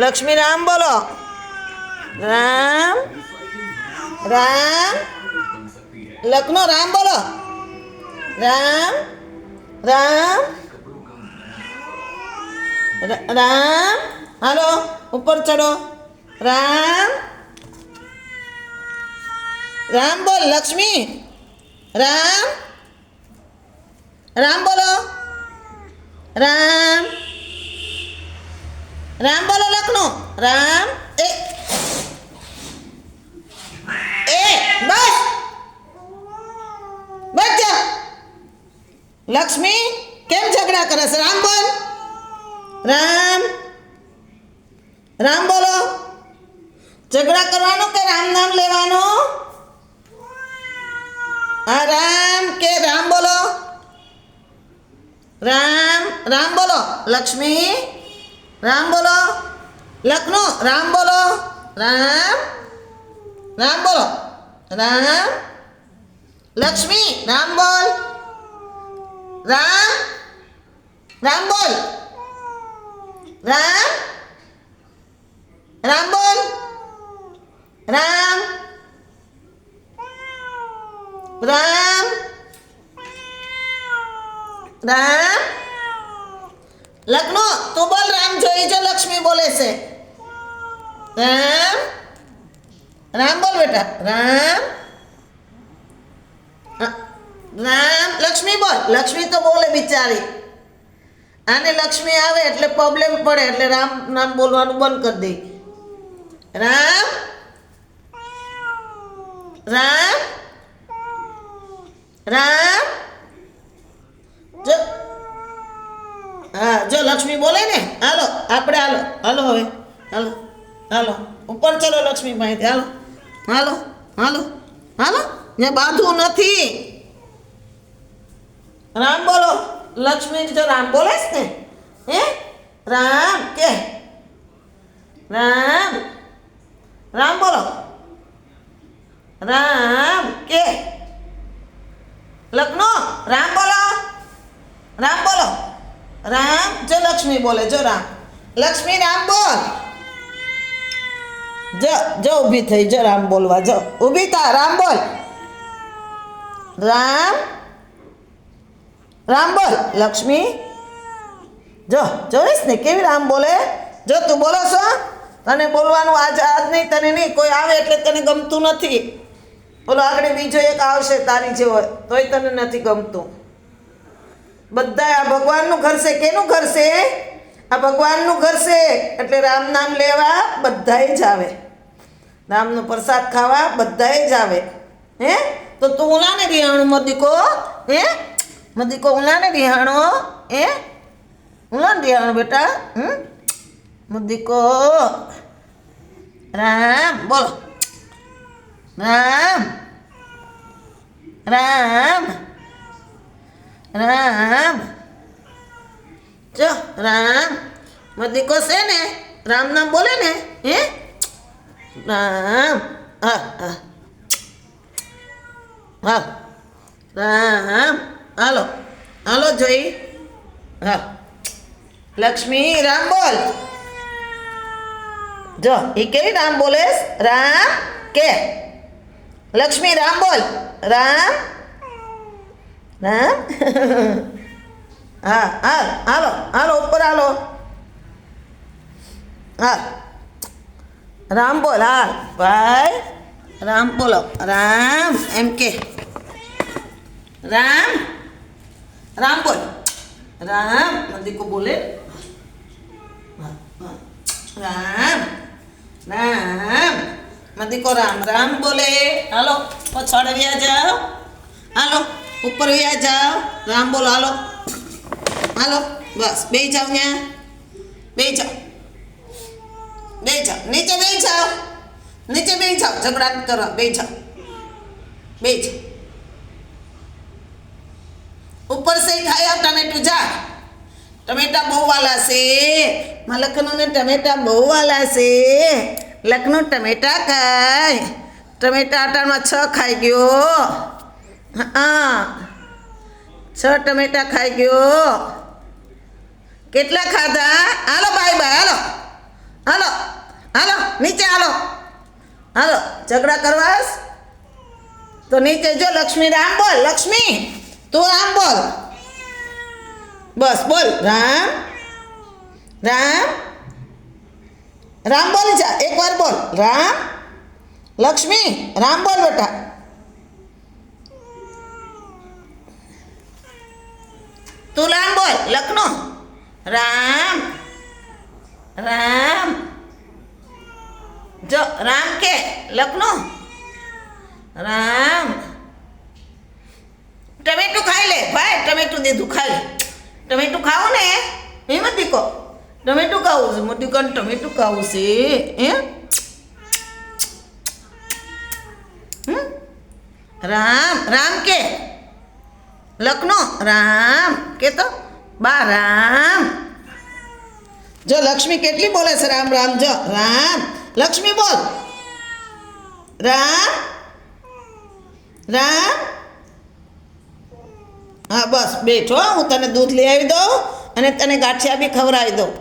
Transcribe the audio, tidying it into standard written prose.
લક્ષ્મી રામ બોલો. રામ રામ. લખનો રામ બોલો. રામ રામ રામ. હાલો ઉપર ચડો. રામ રામ બોલ લક્ષ્મી. રામ રામ બોલો. રામ રામ બોલો લખનો. રામ એ બસ બસ જા. લક્ષ્મી કેમ ઝઘડા કરે છે? રામ બોલ. રામ રામ બોલો. ઝઘડા કરવાનો કે રામ નામ લેવાનો? હા રામ કે રામ બોલો. રામ રામ બોલો લક્ષ્મી. રામ બોલો લખનો. રામ બોલો. રામ રામ બોલો. રામ લક્ષ્મી રામ બોલ. રામ રામ બોલ. રામ રામ બોલ. રામ રામ રામ. લખનો તું બોલ. રામ જોઈ જો લક્ષ્મી બોલે છે. રામ રામ બોલ બેટા. રામ રામ. લક્ષ્મી બોલ. લક્ષ્મી તો બોલે બિચારી. આને લક્ષ્મી આવે એટલે પ્રોબ્લેમ પડે એટલે રામ નામ બોલવાનું બંધ કરી દે. રામ રામ રામ. જો હા જો લક્ષ્મી બોલે ને. હાલો આપણે હાલો હાલો હવે હાલો હાલો ઉપર ચલો લક્ષ્મી માહિતી. હાલો હાલો હાલો હાલો. ત્યાં બાંધવું નથી. રામ બોલો. લક્ષ્મી જો રામ બોલે છે ને હે. રામ કે રામ રામ બોલો. રામ કે લખનો. રામ બોલો. રામ બોલો. રામ જો લક્ષ્મી બોલે. જો રામ. લક્ષ્મી રામ બોલ. જો જો ઊભી થઈ. જો રામ બોલવા. જો ઊભી થા. રામ બોલ. રામ રામ બોલ લક્ષ્મી. જો જોઈશ ને કેવી રામ બોલે. જો તું બોલો છો. તને બોલવાનું આજ નહીં તને નહીં કોઈ આવે એટલે તને ગમતું નથી. બોલો આગળ બીજો એક આવશે તારી જેવો તોય તને નથી ગમતું. બધા આ ભગવાનનું ઘર છે. કેનું ઘર છે? આ ભગવાનનું ઘર છે એટલે રામ નામ લેવા બધાય જ આવે. રામનો પ્રસાદ ખાવા બધાય જ આવે. હે તો તું ઉલાને રિહાણું મદીકો. હે મદીકો ઉલાને રિહાણો. હે ઉલાને રિહાણું બેટા. મદીકો. રામ બોલો. રામ રામ રામ. જો રામ મદીકો છે ને. રામ નામ બોલે ને. હે રામ. હા હા હા. રામ હાલો હાલો જોઈ. હા લક્ષ્મી રામ બોલ. જો એ કેવી રામ બોલે. રામ કે લક્ષ્મી રામ બોલ. રામ રામ. હા હા હાલો હાલો ઉપર હાલો. હા રામ બોલ. હા ભાઈ રામ બોલો. રામ એમ કે રામ રામ બોલ. રામ મદીકો બોલે. રામ રામ મદીકો રામ રામ બોલે. હાલો પછાડ વ્યા જાઓ. હાલો ઉપર વ્યા જાઓ. રામ બોલો. હાલો હાલો બસ બે જાઓ. ત્યાં બે જાઓ. બે જાઓ. નીચે બે જાઓ. નીચે બે જાઓ. ઝઘડા કરો. બે જાઓ. બે જાઓ. ઉપર से खाया टमेटू जा. टमेटा બહુ વાલા છે. લખનને ટમેટા બહુ વાલા છે. લખનો ટમેટા ખાય. ટમેટા આટામાં 6 ખાઈ ગયો. હા 6 ટમેટા ખાઈ ગયો. કેટલા ખાધા? હાલો બાય બાય. હાલો હાલો ઝઘડા કરવાસ તો નીચે જો લક્ષ્મી રામ બોલ. લક્ષ્મી તું રામ બોલ. બસ બોલ રામ રામ રામ બોલી જા. એકવાર બોલ રામ. લક્ષ્મી રામ બોલ બેટા. તું રામ બોલ. લખનો રામ રામ. જો રામ કે લખનો રામ. ટમેટું ખાઈ લે ભાઈ. ટમેટું દીધું ખાઈ લે. ટમેટું ખાવું ને એમ દીકો. ટમેટું ખાવું છે મોટી કન. ટમેટું ખાવું છે એમ. રામ રામ કે લખનો રામ કે તો બા રામ. જો લક્ષ્મી કેટલી બોલે છે રામ રામ. જો રામ. લક્ષ્મી બોલ રામ રામ. હા બસ બેઠો હું તને દૂધ લઈ આવી દઉં અને તને ગાંઠિયા બી ખવડાવી દઉં.